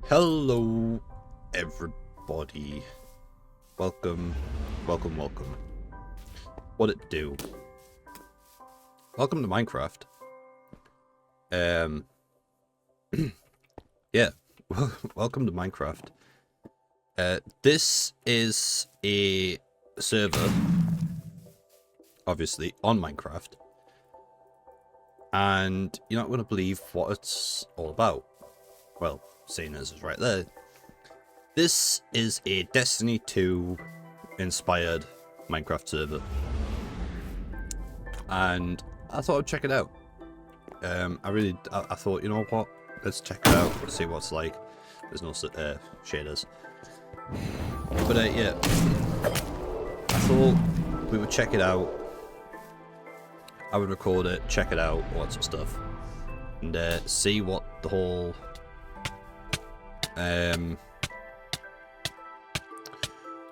Hello, everybody. Welcome. What it do? Welcome to Minecraft. Yeah. Welcome to Minecraft. This is a server, obviously, on Minecraft. And you're not going to believe what it's all about. Well, seeing as it's right there. This is a Destiny 2 inspired Minecraft server. And I thought I'd check it out. I thought, you know what? Let's check it out, see what it's like. There's no shaders. But yeah. I thought we would check it out. I would record it, check it out, all that sort of stuff. And see what the whole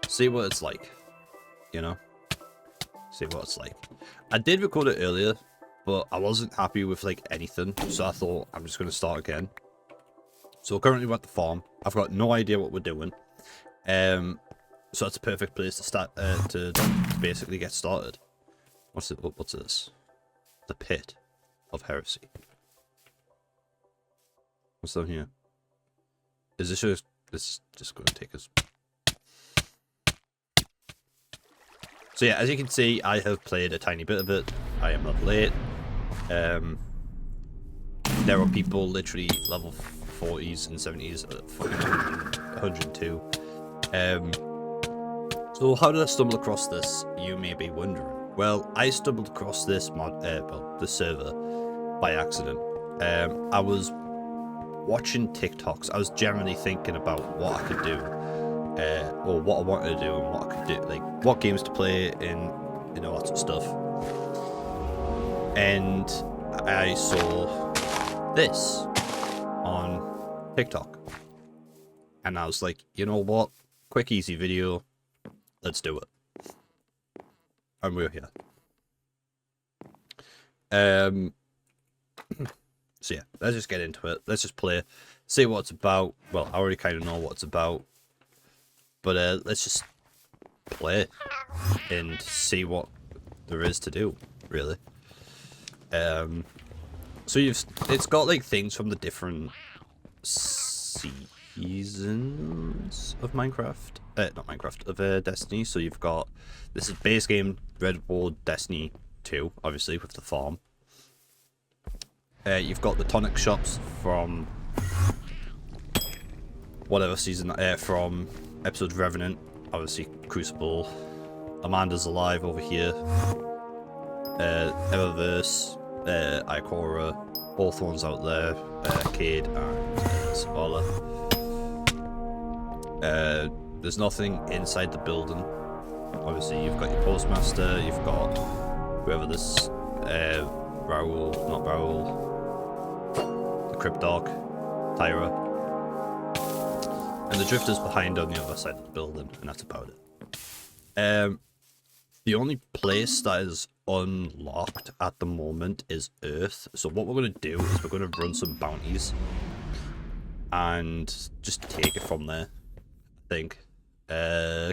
see what it's like, you know, see what it's like. I did record it earlier, but I wasn't happy with like anything, so I thought I'm just going to start again. So currently we're at the farm. I've got no idea what we're doing, so it's a perfect place to start to basically get started. What's this? The Pit of Heresy. What's down here? Is this just going to take us? So yeah, as you can see, I have played a tiny bit of it. I am not late. There are people literally level 40s and 70s, 102. So how did I stumble across this? You may be wondering. Well, I stumbled across this the server by accident. I was watching TikToks. I was generally thinking about what I could do, or what I wanted to do, and what I could do, like what games to play in, you know, lots of stuff. And I saw this on TikTok, and I was like, you know what? Quick, easy video. Let's do it. And we're here. So yeah, let's just get into it. Let's just play, see what it's about. Well, I already kind of know what it's about, but let's just play and see what there is to do, really. So it's got like things from the different seasons of Minecraft. Not Minecraft, of Destiny. So you've got, this is base game Redwood Destiny 2, obviously, with the farm. You've got the tonic shops from whatever season, from episode Revenant, obviously Crucible, Amanda's Alive over here, Eververse, Ikora, Hawthorne's out there, Cade and Zavala. There's nothing inside the building. Obviously, you've got your postmaster, you've got whoever this, Raoul, not Raoul, the Cryptarch, Tyra, and the Drifters behind on the other side of the building, and that's about it. The only place that is unlocked at the moment is Earth, so what we're going to do is we're going to run some bounties and just take it from there, I think.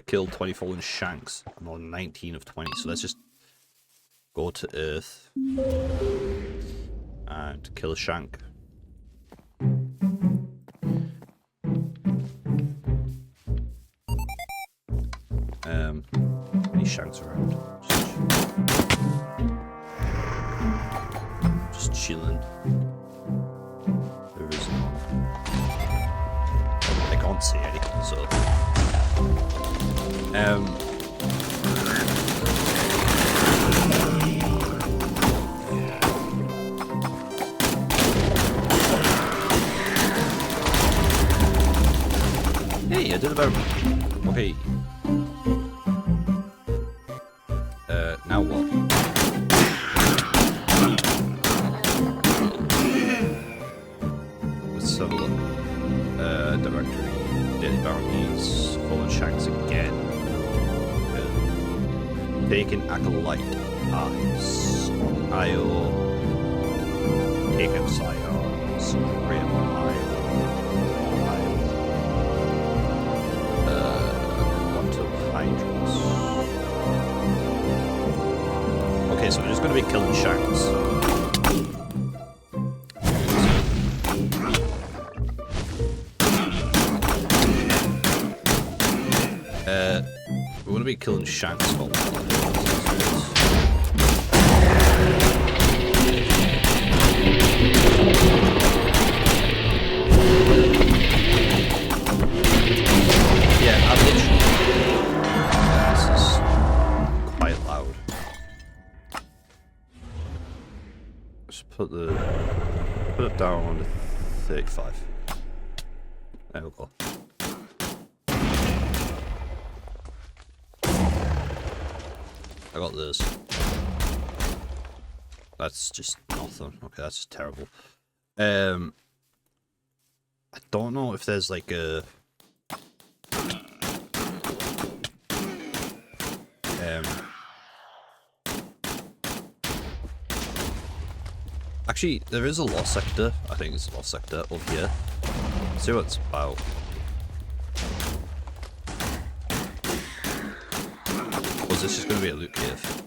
Killed 20 fallen shanks. I'm on 19 of 20, so let's just go to Earth and kill a shank. Any shanks around? Just chilling. There is none. I can't see anything, so. Hey, I did a better. Okay. Now what? Let's have a look. Directory. Daily bounties. Fallen shanks again. Taken Acolyte. Eyes. Io. Taken Scions. Grim Io. gonna be killing Shanks. We're gonna be killing Shanks for a while. Yeah, I'm literally. This is quite loud. Just put it down to 35. There we go. I got this. That's just nothing. Okay, that's just terrible. I don't know if there's like a actually, there is a lost sector. I think it's a lost sector over here. Let's see what it's about. Was this just going to be a loot cave?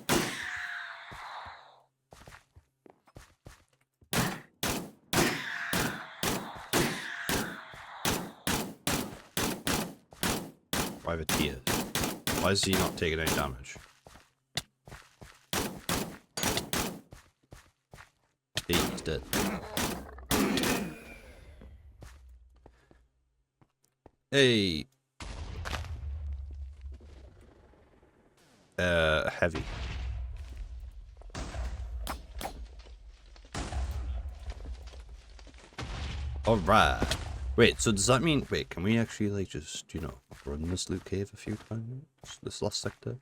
Privateer. Why is he not taking any damage? He's dead. Hey. Heavy. Alright. Wait, so does that mean... Wait, can we actually, like, just, you know, run this loot cave a few times? This last sector?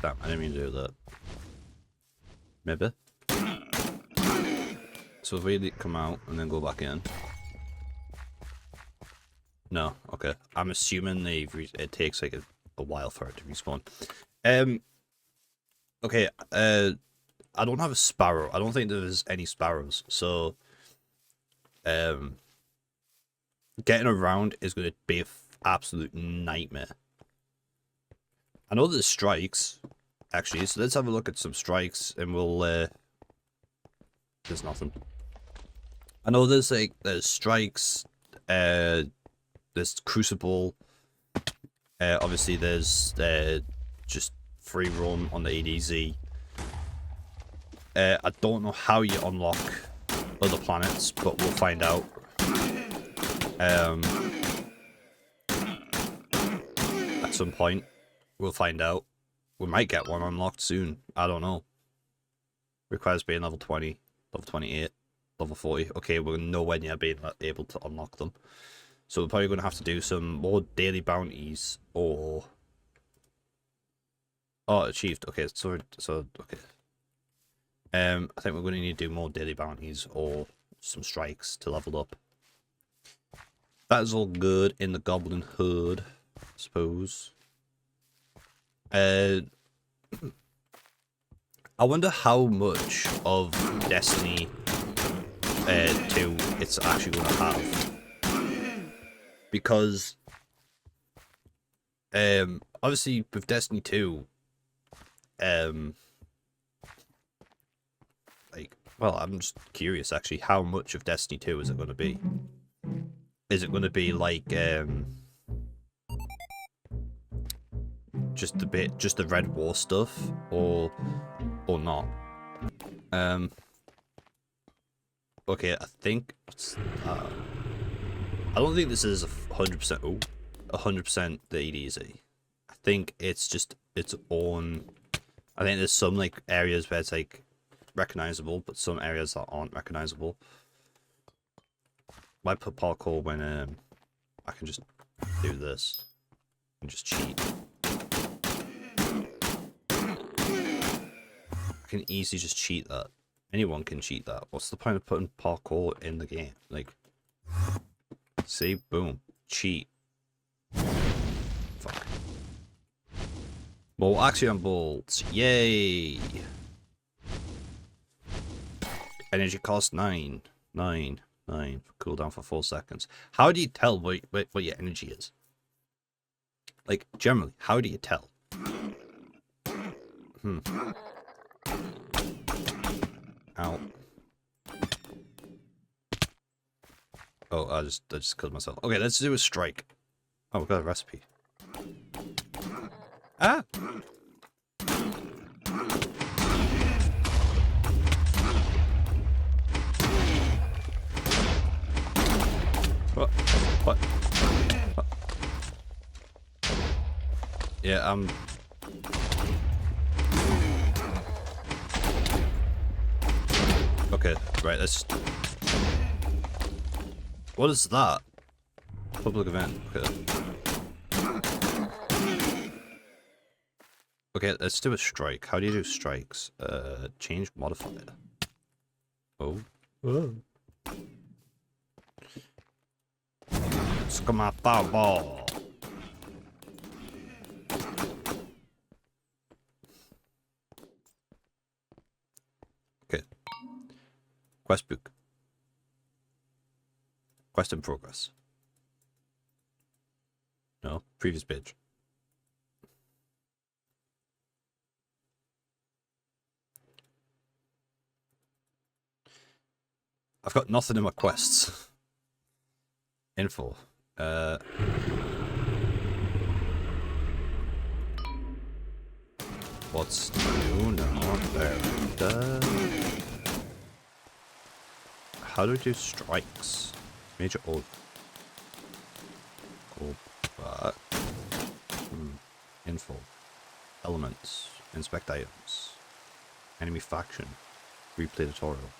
Damn, I didn't mean to do that. Maybe? So if we come out and then go back in... No, okay. I'm assuming it takes, like, a while for it to respawn. Okay, I don't have a sparrow. I don't think there's any sparrows, so... getting around is going to be an absolute nightmare. I know there's strikes, actually, so let's have a look at some strikes, and we'll, there's nothing. I know there's, like, there's strikes, there's Crucible, obviously there's, just free roam on the ADZ. I don't know how you unlock other planets, but we'll find out. At some point, we'll find out. We might get one unlocked soon. I don't know. Requires being level 20, level 28, level 40. Okay, we're nowhere near being able to unlock them. So we're probably going to have to do some more daily bounties or... Oh, achieved. Okay, so okay. I think we're going to need to do more daily bounties or some strikes to level up. That is all good in the Goblin Hood, I suppose. I wonder how much of Destiny 2 it's actually going to have. Because, obviously with Destiny 2, like, well, I'm just curious actually, how much of Destiny 2 is it going to be? Is it going to be like, just the Red War stuff, or not? Okay, I think, I don't think this is 100%, 100% the EDZ. I think it's just its own, I think there's some, like, areas where it's, like, recognizable, but some areas that aren't recognizable. Why put parkour when I can just do this and just cheat? I can easily just cheat that. Anyone can cheat that. What's the point of putting parkour in the game? Like, see, boom, cheat. Fuck. More axion bolts, yay! Energy cost 9. Cooldown for 4 seconds. How do you tell what your energy is? Like, generally, how do you tell? Ow. Oh, I just killed myself. Okay, let's do a strike. Oh, we got a recipe. Ah! What? What? What? Yeah, okay, right, let's... What is that? Public event. Okay. Okay, let's do a strike. How do you do strikes? Change modifier. Oh. Oh. Skamata ball. Okay. Quest book. Quest in progress. No, previous page. I've got nothing in my quests. Info. What's new now? There. How do we do strikes? Major old. Go back. Info. Elements. Inspect items. Enemy faction. Replay tutorial.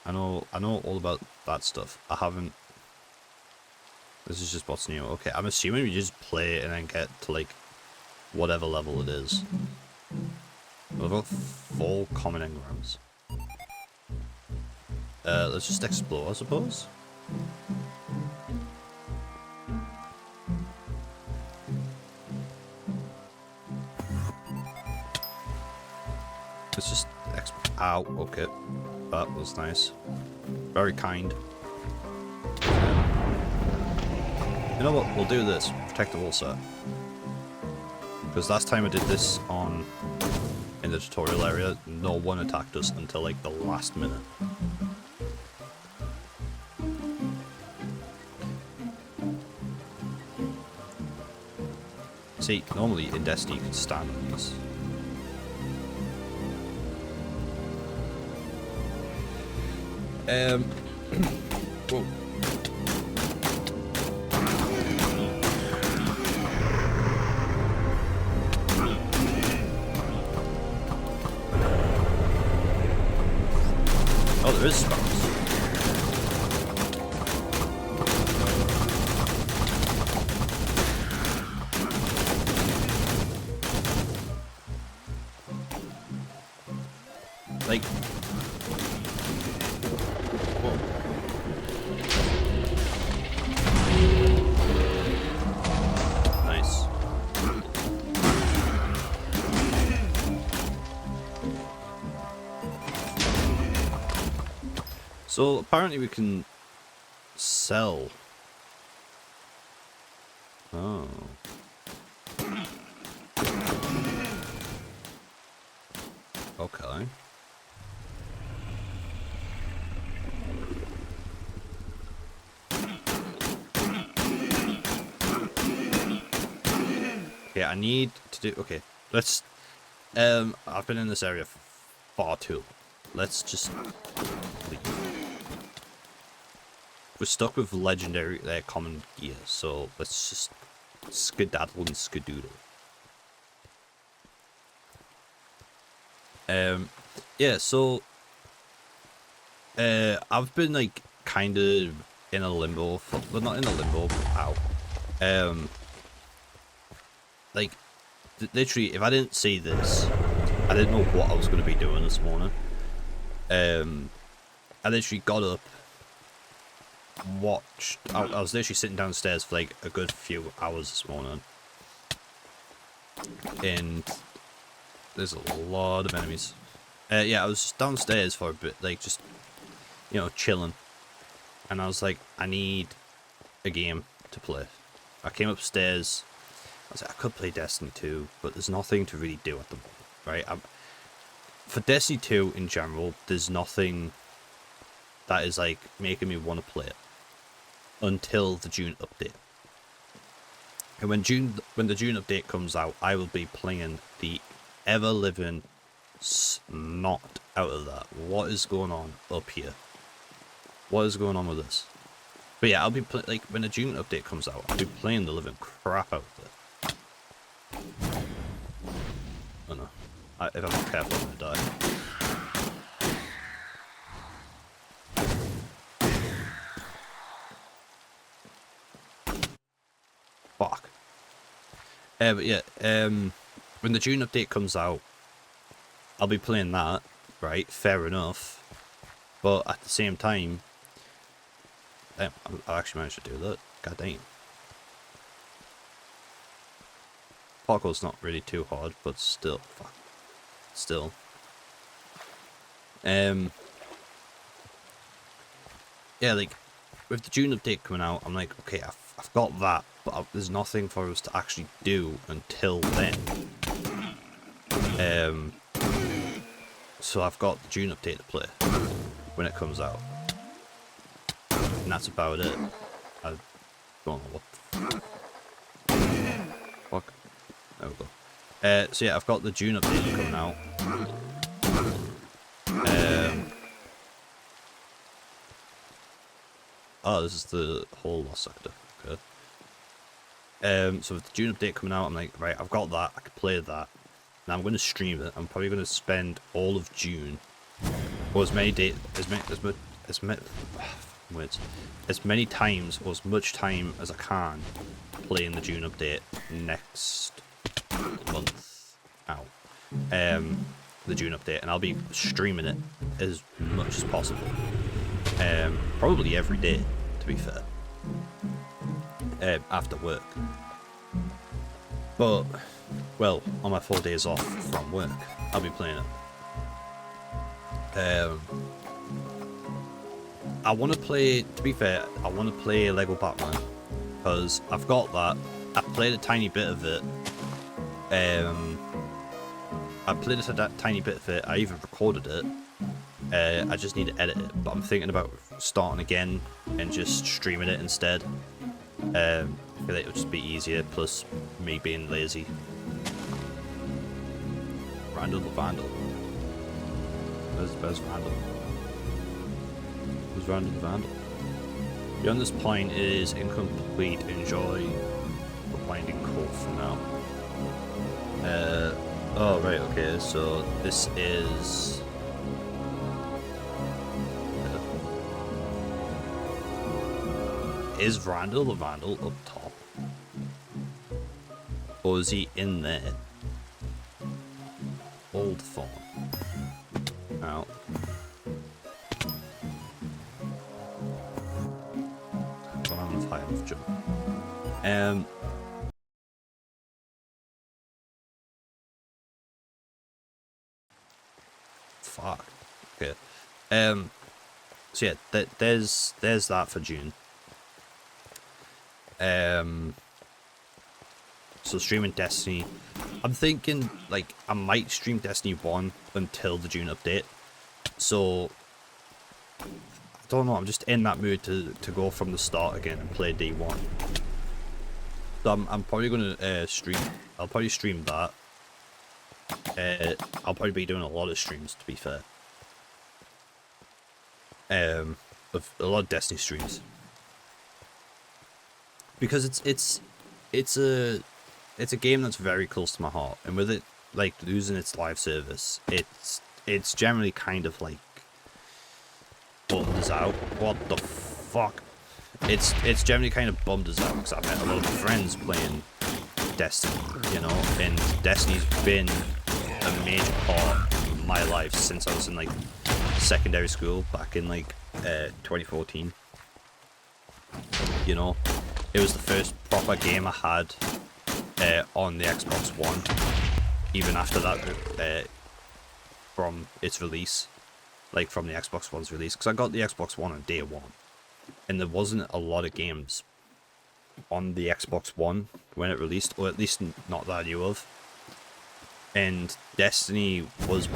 I know all about that stuff. I haven't. This is just what's new. Okay, I'm assuming we just play it and then get to like whatever level it is. We've got 4 common engrams. Let's just explore, I suppose. Let's just ow, okay. That was nice. Very kind. You know what? We'll do this. Protect the wall set. Because last time I did this in the tutorial area, no one attacked us until like the last minute. See, normally in Destiny you can stand on these. Whoa. Oh, there is spawns. Like, whoa. Nice. So apparently we can sell. Oh. Okay. Yeah, I need to do. Okay, let's. I've been in this area for far too long. Let's just leave. We're stuck with legendary, common gear, so let's just skedaddle and skedoodle. Yeah, so I've been like kind of in a limbo, but not in a limbo. But, ow. Like literally, if I didn't see this, I didn't know what I was going to be doing this morning. I literally got up, watched. I was literally sitting downstairs for like a good few hours this morning, and there's a lot of enemies. Yeah, I was just downstairs for a bit, like just, you know, chilling, and I was like, I need a game to play. I came upstairs. I was like, I could play Destiny 2, but there's nothing to really do at the moment, right? For Destiny 2 in general, there's nothing that is like making me want to play it until the June update. And when the June update comes out, I will be playing the ever-living snot out of that. What is going on up here? What is going on with this? But yeah, I'll be like when the June update comes out, I'll be playing the living crap out of it. Oh no. If I'm not careful, I'm gonna die. Fuck. But yeah, when the June update comes out, I'll be playing that, right? Fair enough. But at the same time, I actually managed to do that. God dang. Parkour's not really too hard, but still, fuck. Still. Yeah, like, with the June update coming out, I'm like, okay, I've got that, but there's nothing for us to actually do until then. So I've got the June update to play when it comes out. And that's about it. I don't know what the fuck. There we go. So yeah, I've got the June update coming out. Oh, this is the whole Lost Sector. Okay. So with the June update coming out, I'm like, right, I've got that. I can play that. Now I'm going to stream it. I'm probably going to spend all of June, or as many times or as much time as I can playing the June update next month out. The June update, and I'll be streaming it as much as possible. Probably every day, to be fair. After work. But, well, on my 4 days off from work, I'll be playing it. I want to play, to be fair, I want to play Lego Batman, because I've got that. I played a tiny bit of it. I played a tiny bit of it, I even recorded it. I just need to edit it, but I'm thinking about starting again and just streaming it instead. I feel like it'll just be easier, plus me being lazy. Randall the Vandal. Where's Vandal? Who's Randall the Vandal? Beyond this point is incomplete. Enjoy the Winding Cove for now. Oh right, okay, so this is... Is Randall the Vandal up top? Or is he in there? Old Thorn. Out. I don't have enough high enough jump. Fuck. Okay. So yeah, there's that for June. So streaming Destiny, I'm thinking like I might stream Destiny 1 until the June update. So I don't know, I'm just in that mood to go from the start again and play day 1. So I'm probably gonna stream. I'll probably stream that. I'll probably be doing a lot of streams, to be fair. Of a lot of Destiny streams. Because it's a game that's very close to my heart, and with it like losing its live service, it's generally kind of like bummed us out. What the fuck? It's generally kind of bummed us out because I've met a lot of friends playing Destiny, you know, and Destiny's been a major part of my life since I was in like secondary school back in like 2014. You know. It was the first proper game I had on the Xbox One, even after that, from its release, like from the Xbox One's release, because I got the Xbox One on day 1, and there wasn't a lot of games on the Xbox One when it released, or at least not that I knew of. And Destiny was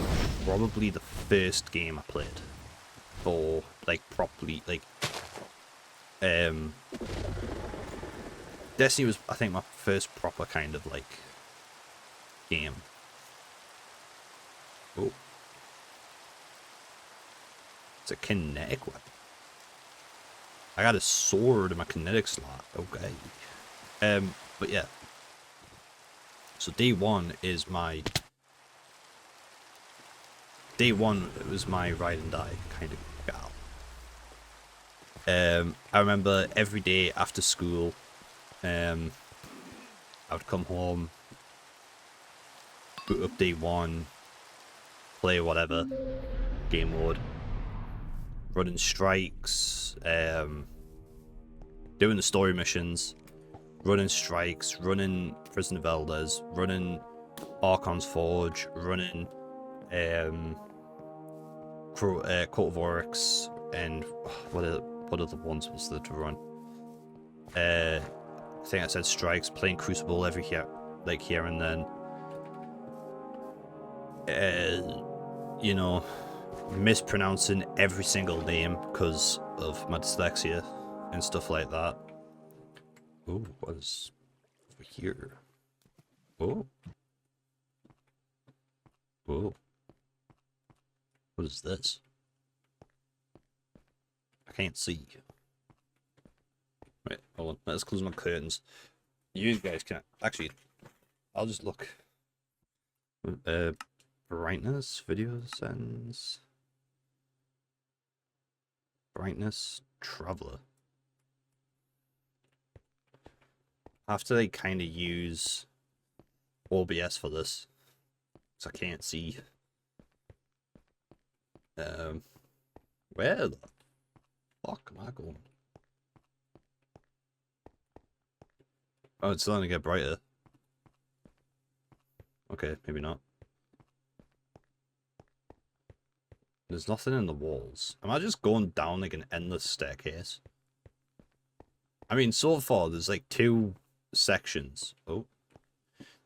probably the first game I played for like properly um Destiny was, I think, my first proper kind of like game. Oh, it's a kinetic weapon. I got a sword in my kinetic slot. Okay. But yeah. So day one was my ride and die kind of gal. I remember every day after school, I would come home, boot up day one, play whatever game mode, running strikes, doing the story missions, running strikes, running Prison of Elders, running Archon's Forge, running Court of Oryx, and what other ones was there to run? I think I said strikes, playing Crucible every here and then. You know, mispronouncing every single name because of my dyslexia and stuff like that. Ooh, what is over here? Oh. Whoa. What is this? I can't see. Right, hold on. Let's close my curtains. You guys can actually. I'll just look. Brightness, video settings. Brightness, Traveler. I have to like kind of use OBS for this, so I can't see. Where the fuck am I going? Oh, it's starting to get brighter. Okay, maybe not. There's nothing in the walls. Am I just going down like an endless staircase? I mean, so far there's like two sections. Oh,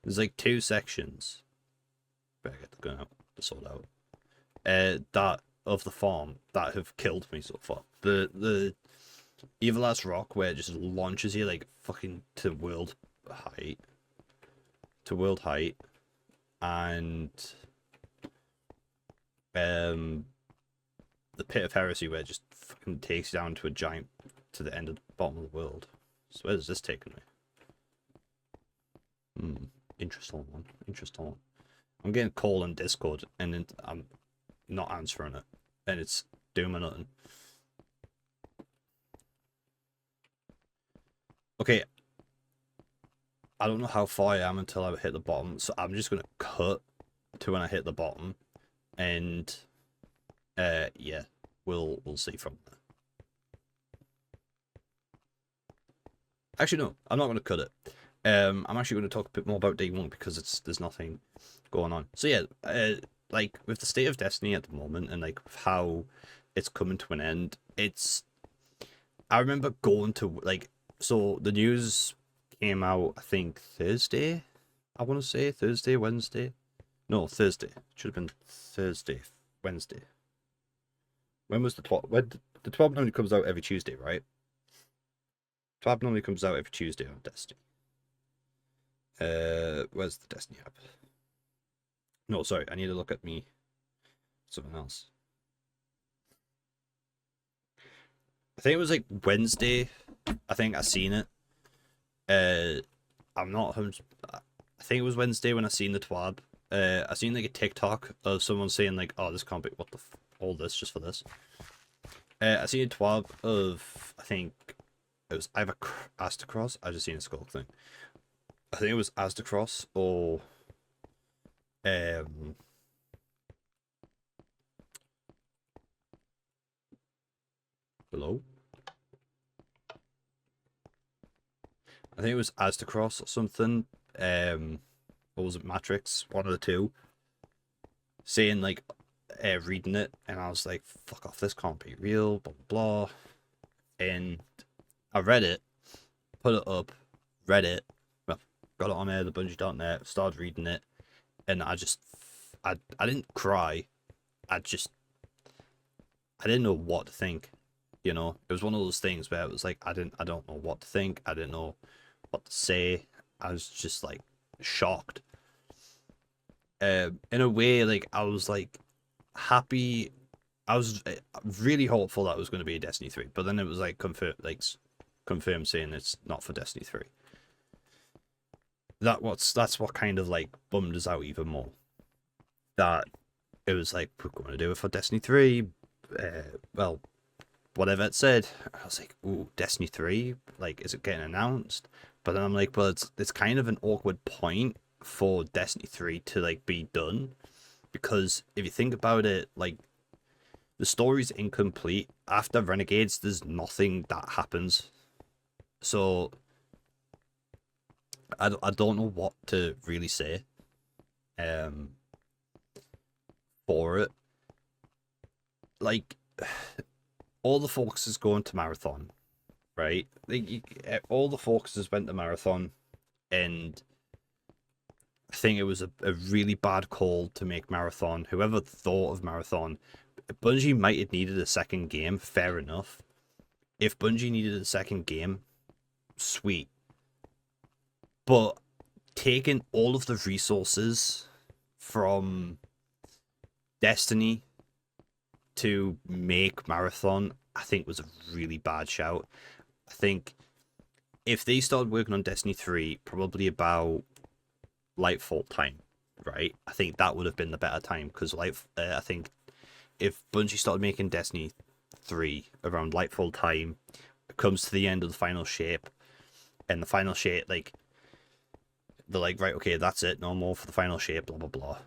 there's like two sections. Better get the gun out to sort out. That of the farm that have killed me so far. The Everlast Rock where it just launches you like fucking to world height. And the Pit of Heresy where it just fucking takes you down to a giant to the end of the bottom of the world. So where does this take me? Interesting one. I'm getting call on Discord and I'm not answering it, and it's doing me nothing. Okay, I don't know how far I am until I hit the bottom, so I'm just gonna cut to when I hit the bottom, and yeah, we'll see from there. Actually, no, I'm not gonna cut it. I'm actually going to talk a bit more about day one because there's nothing going on. So yeah, like with the state of Destiny at the moment and like how it's coming to an end, I remember going to like, so the news came out I think Thursday. I want to say Thursday, Wednesday. No, Thursday. It should have been Thursday, Wednesday. When was the 12th? When the 12th normally comes out every Tuesday, right? 12 normally comes out every Tuesday on Destiny. Where's the Destiny app? No, sorry, I need to look at me something else. I think it was like Wednesday. I think I seen it. I'm not. I think it was Wednesday when I seen the TWAB. I seen like a TikTok of someone saying like, "Oh, this can't be what the all this just for this." I seen a TWAB of I think it was either Astacross. I just seen a skull thing. I think it was Astacross or hello. I think it was Astacross or something. Or was it Matrix? One of the two. Saying like, reading it, and I was like, "Fuck off! This can't be real." Blah blah blah. And I read it, put it up, read it. Well, got it on there, the Bungie.net. Started reading it, and I didn't cry. I didn't know what to think. You know, it was one of those things where it was like I don't know what to think. I didn't know what to say. I was just like shocked. In a way, like I was like happy. I was really hopeful that it was going to be a Destiny 3, but then it was like confirmed saying it's not for Destiny 3. That's what kind of like bummed us out even more. That it was like we're going to do it for Destiny 3. Well, whatever it said, I was like, ooh, Destiny 3, like, is it getting announced? But then I'm like, well, it's kind of an awkward point for Destiny 3 to like be done, because if you think about it, like the story's incomplete. After Renegades, there's nothing that happens. So I don't know what to really say um for it. Like all the focus is going to Marathon, right? Like all the focus has went to Marathon, and I think it was a really bad call to make Marathon. Whoever thought of Marathon, Bungie might have needed a second game, fair enough. If Bungie needed a second game, sweet. But taking all of the resources from Destiny to make Marathon, I think was a really bad shout. I think if they started working on Destiny 3, probably about Lightfall time, right? I think that would have been the better time, because I think if Bungie started making Destiny 3 around Lightfall time, it comes to the end of the final shape, and the final shape, like, they're like, right, okay, that's it, no more for the final shape, blah, blah, blah.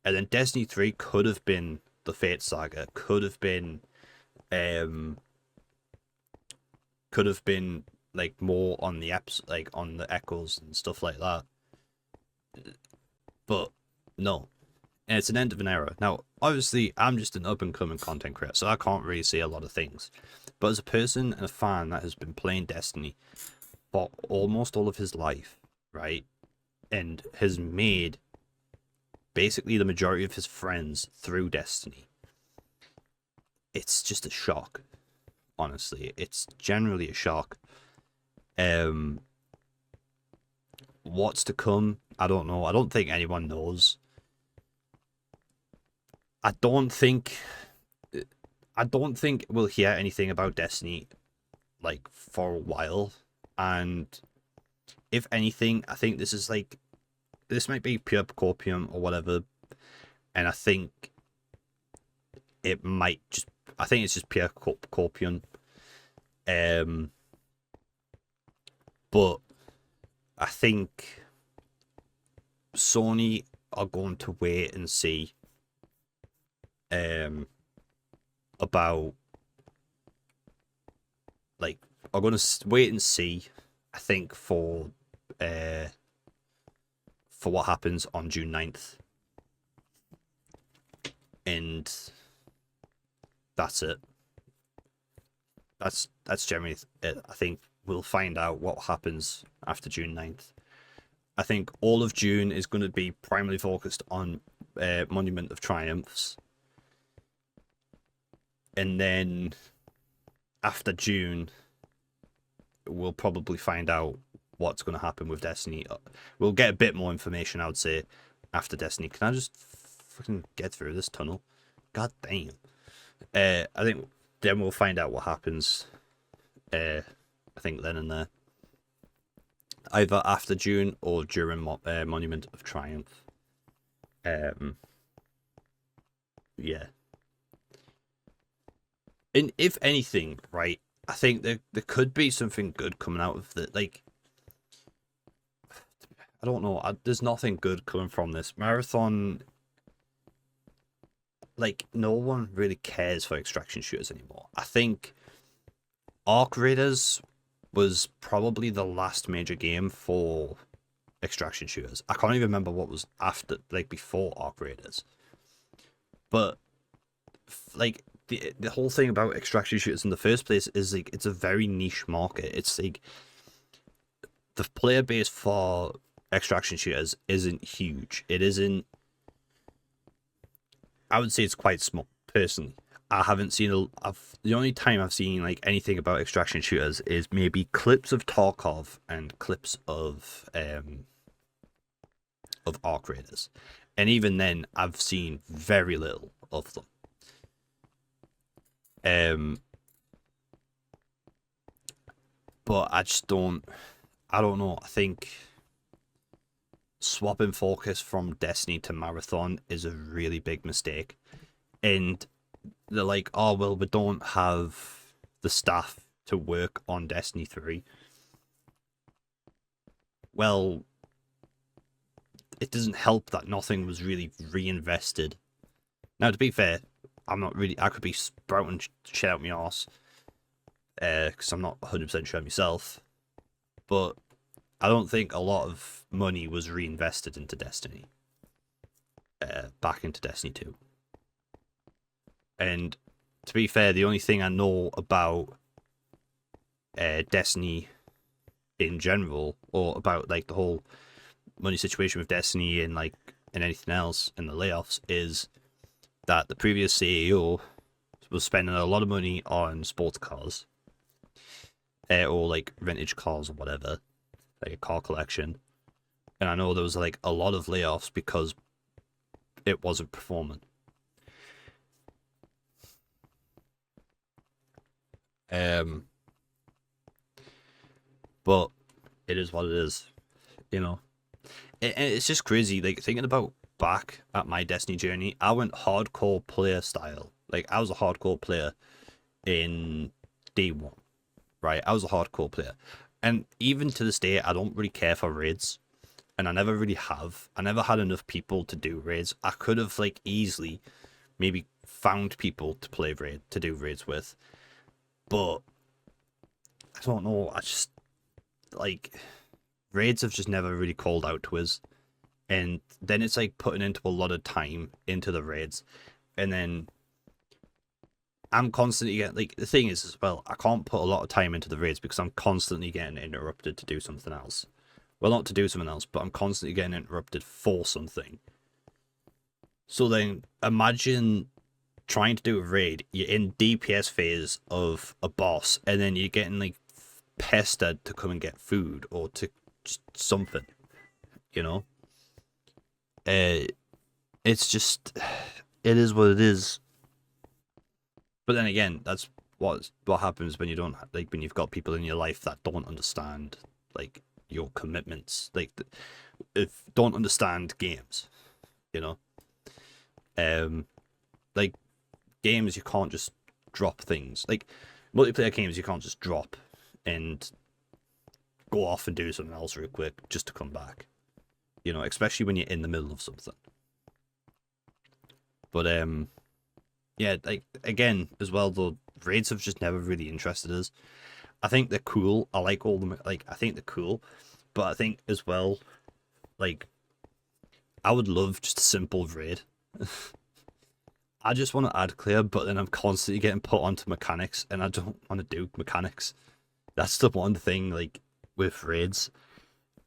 And then Destiny 3 could have been the Fate Saga, could have been like more on the apps, like on the echoes and stuff like that. But no. And it's an end of an era. Now, obviously, I'm just an up and coming content creator, so I can't really say a lot of things. But as a person and a fan that has been playing Destiny for almost all of his life, right? And has made basically the majority of his friends through Destiny, it's just a shock. Honestly, it's generally a shock. What's to come, I don't know. I don't think anyone knows. I don't think we'll hear anything about Destiny like for a while. And if anything, I think this might be pure copium or whatever. And I think it's just pure copium. But I think Sony are going to wait and see about, like, are going to wait and see, I think, for what happens on June 9th. And that's it. That's generally it. I think we'll find out what happens after June 9th. I think all of June is going to be primarily focused on Monument of Triumphs. And then after June, we'll probably find out what's going to happen with Destiny. We'll get a bit more information, I would say, after Destiny. Can I just fucking get through this tunnel? God damn. I think then we'll find out what happens. I think then and there. Either after June or during Monument of Triumph. Yeah. And if anything, right, I think there could be something good coming out of it. Like, I don't know. There's nothing good coming from this Marathon. Like, no one really cares for extraction shooters anymore. I think Arc Raiders was probably the last major game for extraction shooters. I can't even remember what was after, like, before Arc Raiders. But, like, the whole thing about extraction shooters in the first place is, like, it's a very niche market. It's, like, the player base for extraction shooters isn't huge. It isn't I would say it's quite small. Personally, I haven't seen the only time I've seen like anything about extraction shooters is maybe clips of Tarkov and clips of Arc Raiders, and even then I've seen very little of them. But I just don't. I don't know. I think swapping focus from Destiny to Marathon is a really big mistake. And they're like, oh, well, we don't have the staff to work on Destiny 3. Well, it doesn't help that nothing was really reinvested. Now, to be fair, I'm not really. I could be sprouting shit out my arse. Because I'm not 100% sure myself. But I don't think a lot of money was reinvested into Destiny. Back into Destiny 2. And to be fair, the only thing I know about Destiny in general, or about like the whole money situation with Destiny and like and anything else in the layoffs, is that the previous CEO was spending a lot of money on sports cars, or like vintage cars or whatever, like a car collection. And I know there was like a lot of layoffs because it wasn't performing. But it is what it is, you know. And it's just crazy, like thinking about back at my Destiny journey. I went hardcore player style. Like I was a hardcore player in day one, right? I was a hardcore player, and even to this day, I don't really care for raids, and I never really have. I never had enough people to do raids. I could have like easily, maybe found people to play raid to do raids with, but I don't know. I just like raids have just never really called out to us. And then it's like putting into a lot of time into the raids. And then I'm constantly getting, like, the thing is as well, I can't put a lot of time into the raids because I'm constantly getting interrupted to do something else. Well, not to do something else, but I'm constantly getting interrupted for something. So then imagine trying to do a raid, you're in DPS phase of a boss, and then you're getting like pestered to come and get food or to just something, you know? It's just, it is what it is. But then again, that's what happens when you don't, like, when you've got people in your life that don't understand like your commitments, like if don't understand games, you know. Like games, you can't just drop things. Like multiplayer games, you can't just drop and go off and do something else real quick just to come back, you know, especially when you're in the middle of something. But yeah, like again as well, the raids have just never really interested us. I think they're cool. I like all them. Like I think they're cool, but I think as well, like I would love just a simple raid. I just want to add clear, but then I'm constantly getting put onto mechanics, and I don't want to do mechanics. That's the one thing, like, with raids.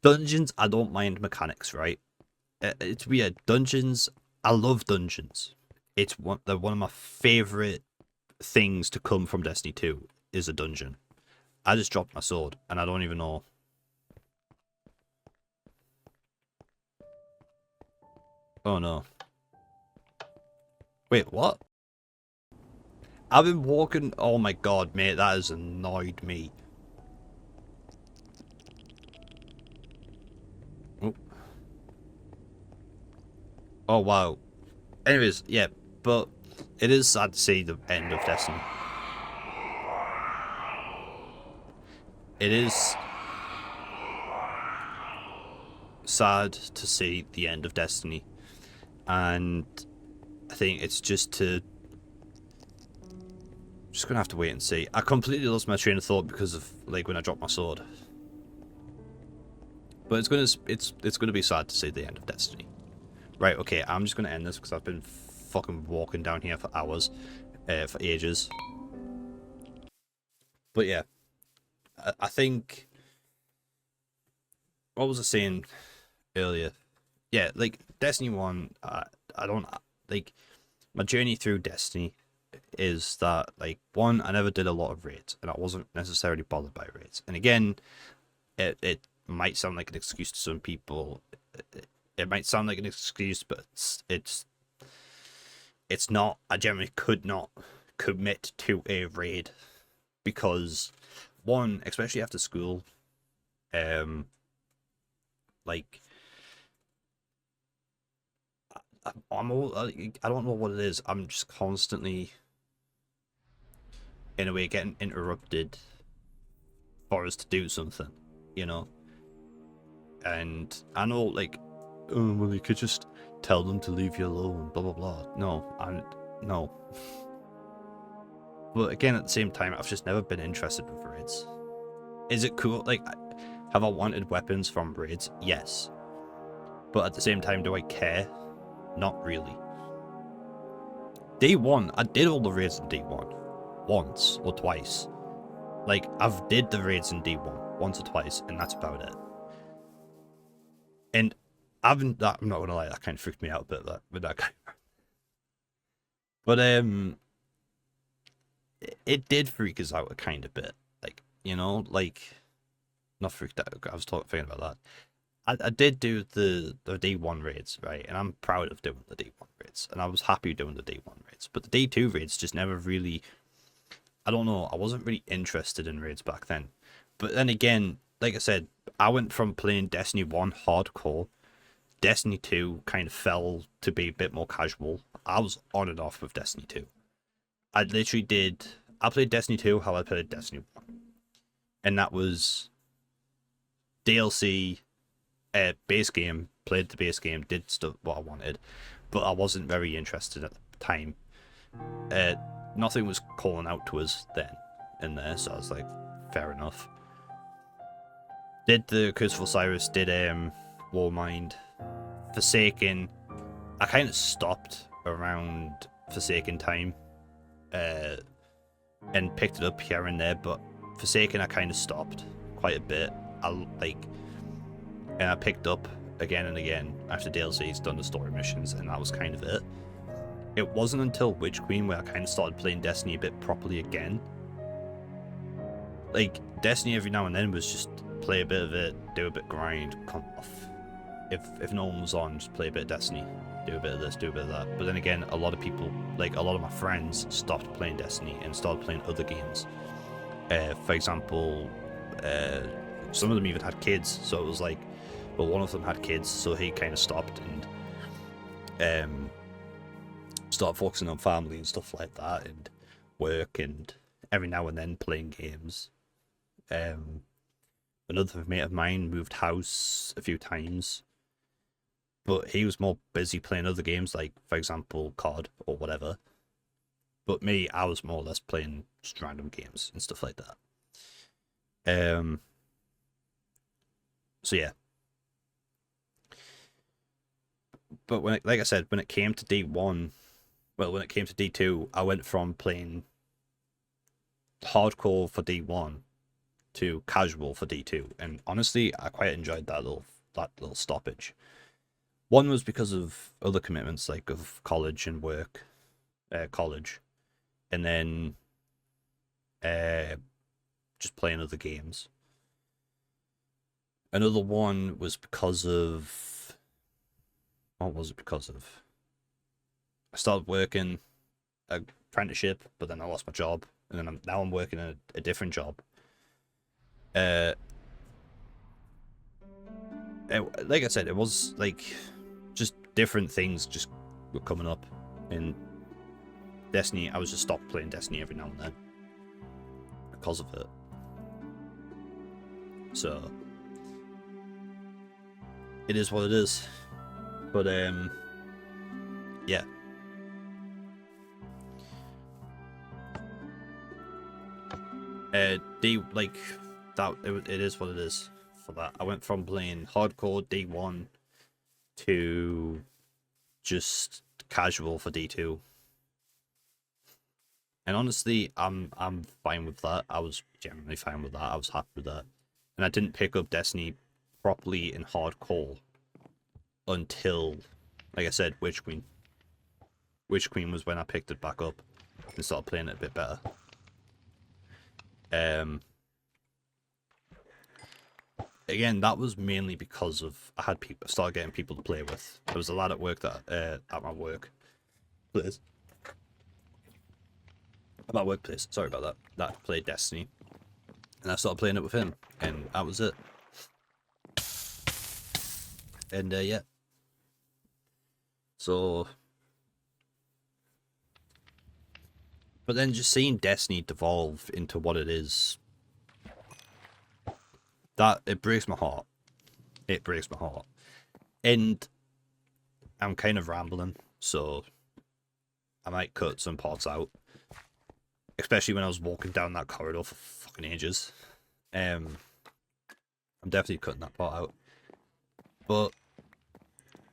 Dungeons, I don't mind mechanics, right? It's weird. Dungeons, I love dungeons. They're one of my favorite things to come from Destiny 2 is a dungeon. I just dropped my sword, and I don't even know. Oh no. Wait, what? I've been walking. Oh my god, mate, that has annoyed me. Oh, oh wow. Anyways, yeah, but it is sad to see the end of Destiny. It is sad to see the end of Destiny, and I think it's just gonna have to wait and see. I completely lost my train of thought because of like when I dropped my sword. But it's gonna be sad to see the end of Destiny. Right, okay, I'm just gonna end this because I've been fucking walking down here for hours, for ages. But yeah, I think, what was I saying earlier? Yeah, like Destiny 1, I don't like. my journey through Destiny is that, like, one, I never did a lot of raids, and I wasn't necessarily bothered by raids. And again, it might sound like an excuse to some people. It might sound like an excuse, but it's not. I generally could not commit to a raid because, one, especially after school, like I'm all, I don't know what it is. I'm just constantly, in a way, getting interrupted for us to do something, you know. And I know, like, oh, well, you could just tell them to leave you alone, blah blah blah. No. But again, at the same time, I've just never been interested with raids. Is it cool? Like, have I wanted weapons from raids? Yes. But at the same time, do I care? Not really. Day one, I did all the raids in day one. Once or twice. Like, I've did the raids in day one once or twice, and that's about it. And I'm not gonna lie, that kind of freaked me out a bit, with that guy. But it did freak us out a kind of bit. Like, you know, like, not freaked out. I was thinking about that. I did do the day one raids, right? And I'm proud of doing the day one raids, and I was happy doing the day one raids. But the day two raids just never really. I don't know. I wasn't really interested in raids back then. But then again, like I said, I went from playing Destiny 1 hardcore. Destiny 2 kind of fell to be a bit more casual. I was on and off with Destiny 2. I played Destiny 2 how I played Destiny 1. And that was DLC, base game, played the base game, did stuff what I wanted. But I wasn't very interested at the time. Nothing was calling out to us then in there, so I was like, fair enough. Did the Curse of Osiris, did Warmind. Forsaken, I kind of stopped around Forsaken time, and picked it up here and there, but Forsaken I kind of stopped quite a bit. And I picked up again and again after DLC's done the story missions, and that was kind of it. It wasn't until Witch Queen where I kind of started playing Destiny a bit properly again. Like, Destiny every now and then was just play a bit of it, do a bit of grind, come off. If no one was on, just play a bit of Destiny, do a bit of this, do a bit of that. But then again, a lot of people, like a lot of my friends, stopped playing Destiny and started playing other games. For example, some of them even had kids, so it was like, well, one of them had kids, so he kind of stopped and started focusing on family and stuff like that, and work, and every now and then playing games. Another mate of mine moved house a few times, but he was more busy playing other games, like, for example, COD or whatever. But me, I was more or less playing just random games and stuff like that. So yeah. But like I said, when it came to D1, well, when it came to D2, I went from playing hardcore for D1 to casual for D2, and honestly, I quite enjoyed that little stoppage. One was because of other commitments, like of college and work, and then just playing other games. Another one was because of, what was it because of? I started working an apprenticeship, but then I lost my job, and then now I'm working a different job. Like I said, it was like just different things just were coming up in Destiny. I was just stopped playing Destiny every now and then because of it. So it is what it is. But yeah. Like that, it is what it is for that. I went from playing hardcore D1 to just casual for D2. And honestly, I'm fine with that. I was generally fine with that. I was happy with that. And I didn't pick up Destiny properly in hardcore until, like I said, Witch Queen. Witch Queen was when I picked it back up and started playing it a bit better. Again, that was mainly because of I had people started getting people to play with. There was a lad at work that at my workplace. At my workplace, sorry about that. That played Destiny, and I started playing it with him, and that was it. And yeah, so. But then just seeing Destiny devolve into what it is, that it breaks my heart. It breaks my heart. And I'm kind of rambling, so I might cut some parts out. Especially when I was walking down that corridor for fucking ages. I'm definitely cutting that part out. But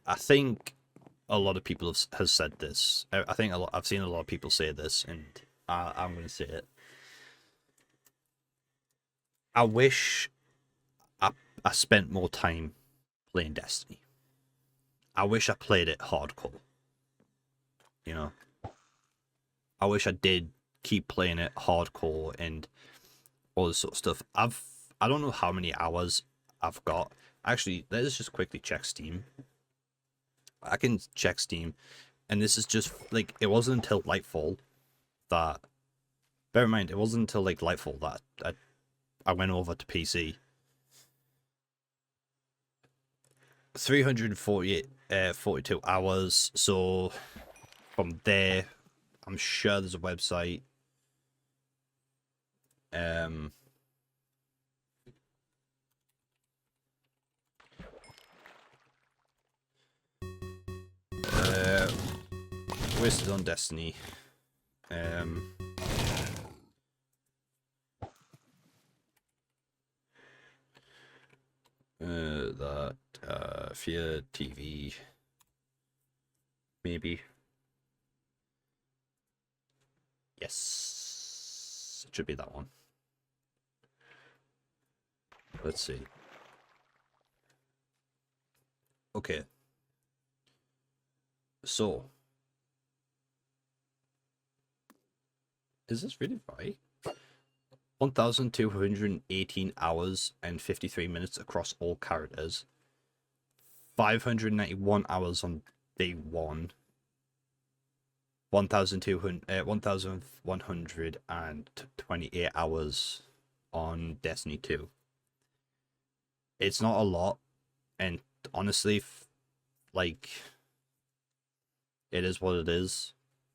I think a lot of people have said this. I think I've seen a lot of people say this, and I'm going to say it. I wish I spent more time playing Destiny. I wish I played it hardcore. You know? I wish I did keep playing it hardcore and all this sort of stuff. I don't know how many hours I've got. Actually, let's just quickly check Steam. I can check Steam, and this is just like it wasn't until Lightfall that. Bear in mind, it wasn't until like Lightfall that I went over to PC. 42 hours. So from there, I'm sure there's a website. Wasted on Destiny. Fear TV. Maybe. Yes. It should be that one. Let's see. Okay. So. Is this really right? 1,218 hours and 53 minutes across all characters. 591 hours on day 1. 1,128 hours on Destiny 2. It's not a lot, and honestly, like, it is what it is.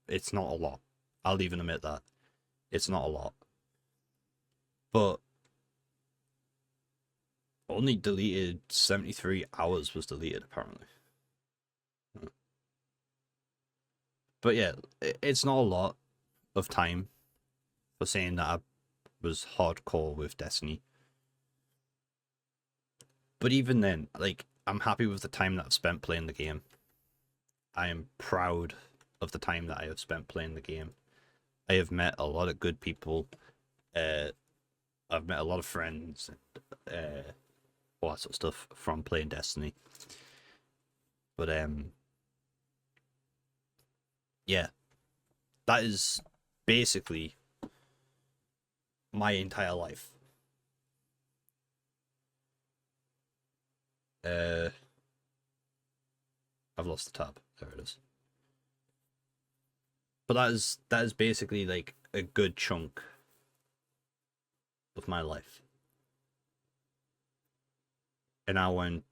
It's not a lot. I'll even admit that. It's not a lot. But only deleted 73 hours was deleted, apparently. But yeah, it's not a lot of time for saying that I was hardcore with Destiny. But even then, like, I'm happy with the time that I've spent playing the game. I am proud of the time that I have spent playing the game. I have met a lot of good people. I've met a lot of friends, all that sort of stuff from playing Destiny. But yeah, that is basically my entire life. I've lost the tab. There it is. But that is basically like a good chunk of my life. And I went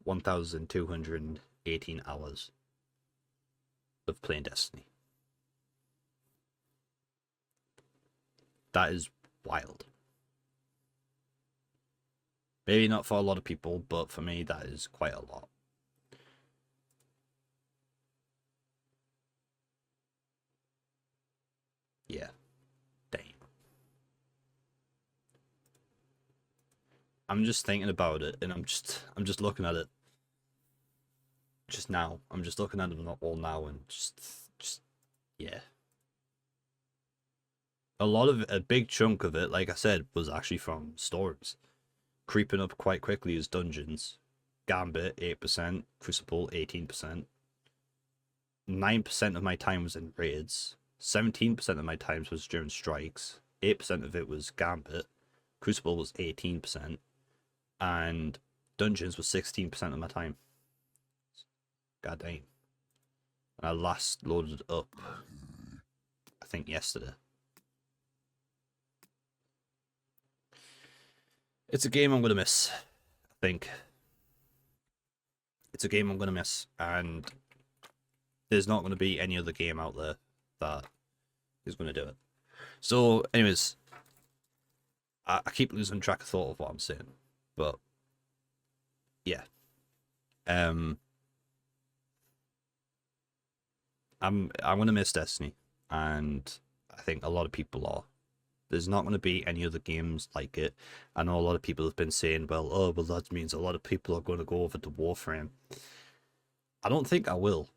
1,218 hours of playing Destiny. That is wild. Maybe not for a lot of people, but for me, that is quite a lot. Yeah. Damn. I'm just thinking about it, and I'm just looking at it. Just now, I'm just looking at it all now, and just yeah. A big chunk of it, like I said, was actually from stories. Creeping up quite quickly is dungeons. Gambit 8%, Crucible 18%. 9% of my time was in raids, 17% of my time was during strikes, 8% of it was Gambit, Crucible was 18%, and Dungeons was 16% of my time. God damn. And I last loaded it up, I think, yesterday. It's a game I'm going to miss, I think. It's a game I'm going to miss, and there's not going to be any other game out there that is going to do it. So, anyways, I keep losing track of thought of what I'm saying, but yeah. I'm gonna miss Destiny, and I think a lot of people are. There's not going to be any other games like it. I know a lot of people have been saying, well, that means a lot of people are going to go over to Warframe. I don't think I will.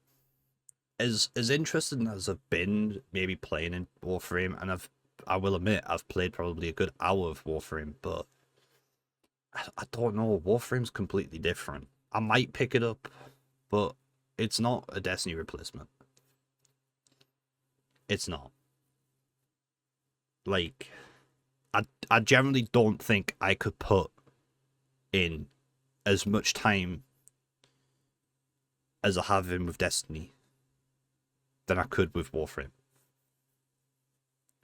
As interested as I've been maybe playing in Warframe, and I will admit I've played probably a good hour of Warframe, but I don't know. Warframe's completely different. I might pick it up, but it's not a Destiny replacement. It's not. Like, I generally don't think I could put in as much time as I have in with Destiny than I could with Warframe.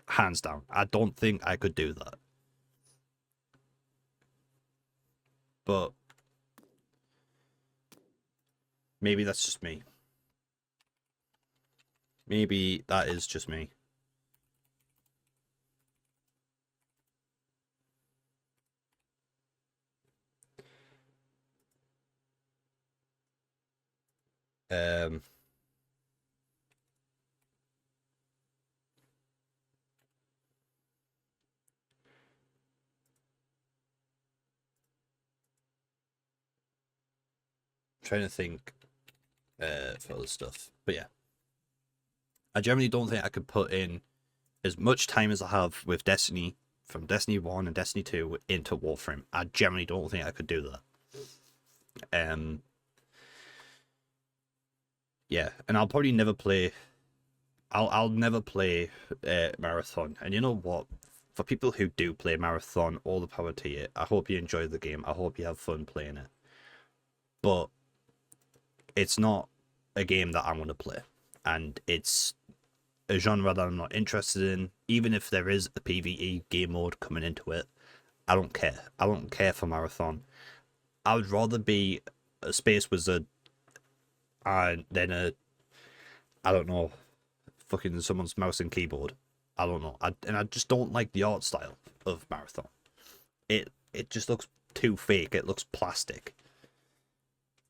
Hands down. I don't think I could do that. But maybe that's just me. Maybe that is just me. Trying to think for other stuff. But yeah. I generally don't think I could put in as much time as I have with Destiny, from Destiny 1 and Destiny 2 into Warframe. I generally don't think I could do that. Yeah, and I'll probably never play. I'll never play Marathon. And you know what? For people who do play Marathon, all the power to you. I hope you enjoy the game. I hope you have fun playing it. But it's not a game that I'm going to play. And it's a genre that I'm not interested in. Even if there is a PvE game mode coming into it, I don't care. I don't care for Marathon. I would rather be a Space Wizard and then I don't know, fucking someone's mouse and keyboard. I don't know. I just don't like the art style of Marathon. It just looks too fake. It looks plastic.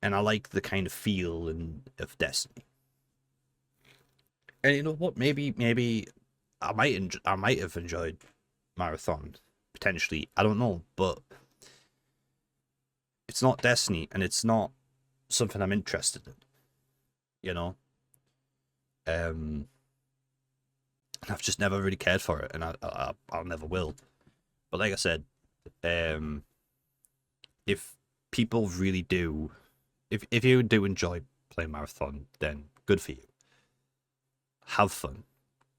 And I like the kind of feel of Destiny. And you know what? Maybe I might have enjoyed Marathon potentially. I don't know, but it's not Destiny, and it's not something I'm interested in. You know, I've just never really cared for it, and I'll never will. But like I said, if people really do, if you do enjoy playing Marathon, then good for you. Have fun.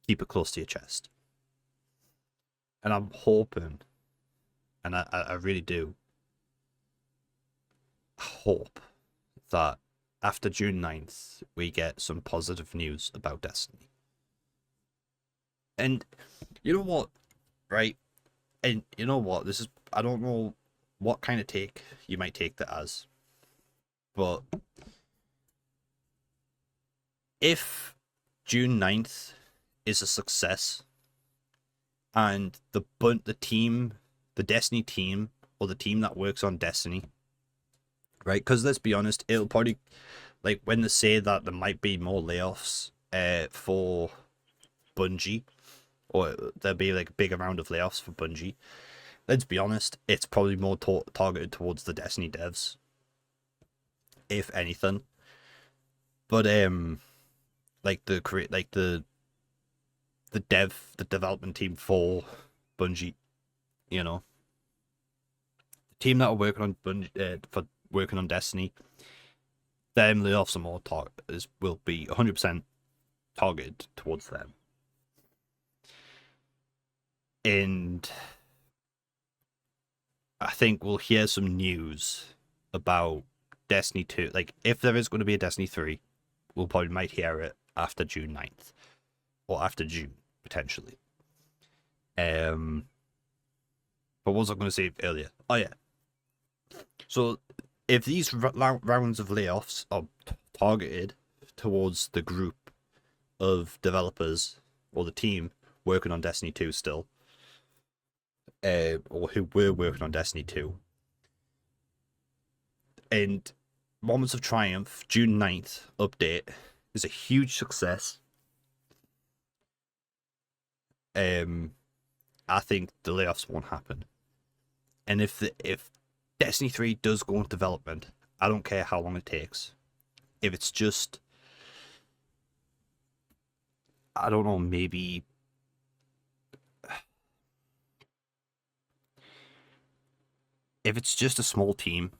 Keep it close to your chest. And I'm hoping, and I really do hope that after June 9th, we get some positive news about Destiny. And you know what, right? And you know what, this is, I don't know what kind of take you might take that as, but if June 9th is a success and the team, the Destiny team, or the team that works on Destiny, right? Because let's be honest, it'll probably, like, when they say that there might be more layoffs for Bungie, or there'll be like a big amount of layoffs for Bungie, let's be honest, it's probably more targeted towards the Destiny devs, if anything. But like the development team for Bungie, you know, the team that are working on Bungie for working on Destiny, them layoffs are more will be 100% targeted towards them. And I think we'll hear some news about Destiny 2. Like, if there is going to be a Destiny 3, we'll probably might hear it after June 9th. Or after June, potentially. But what was I going to say earlier? Oh, yeah. So, if these rounds of layoffs are targeted towards the group of developers or the team working on Destiny 2 still, or who were working on Destiny 2, and Moments of Triumph, June 9th update is a huge success. I think the layoffs won't happen. And if Destiny 3 does go into development, I don't care how long it takes. If it's just, I don't know, maybe if it's just a small team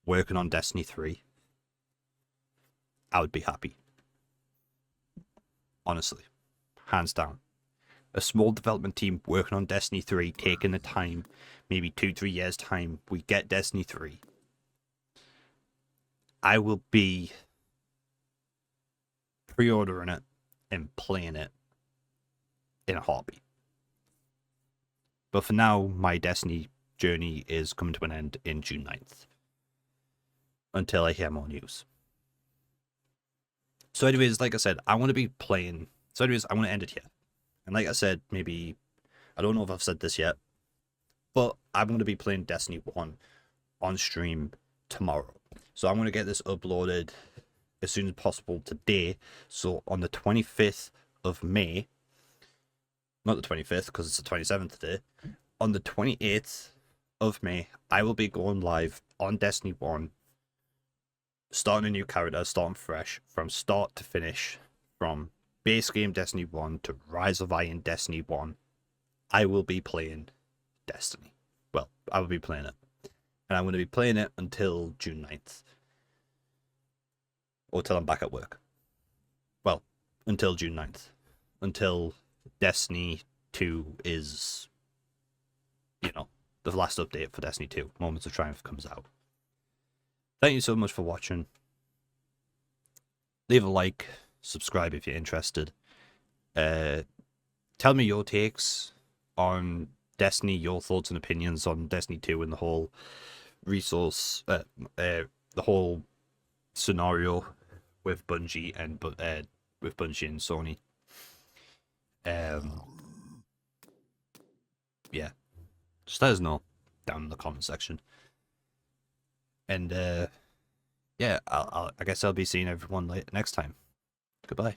working on Destiny 3, I would be happy. Honestly, hands down. A small development team working on Destiny 3, taking the time, maybe 2-3 years time, we get Destiny 3. I will be pre-ordering it and playing it in a heartbeat. But for now, my Destiny journey is coming to an end in June 9th. Until I hear more news. So anyways, like I said, I want to be playing. So anyways, I want to end it here. And like I said, maybe, I don't know if I've said this yet, but I'm going to be playing Destiny 1 on stream tomorrow. So I'm going to get this uploaded as soon as possible today. So on the 25th of May, not the 25th because it's the 27th today, on the 28th of May, I will be going live on Destiny 1, starting a new character, starting fresh, from start to finish, from base game Destiny 1 to Rise of Iron Destiny 1. I will be playing Destiny. Well, I will be playing it. And I'm going to be playing it until June 9th. Or till I'm back at work. Well, until June 9th. Until Destiny 2 is, the last update for Destiny 2. Moments of Triumph comes out. Thank you so much for watching. Leave a like. Subscribe if you're interested. Tell me your takes on Destiny, your thoughts and opinions on Destiny 2 and the whole resource, the whole scenario with Bungie and Sony. Yeah, just let us know down in the comment section. And yeah, I guess I'll be seeing everyone next time. Goodbye.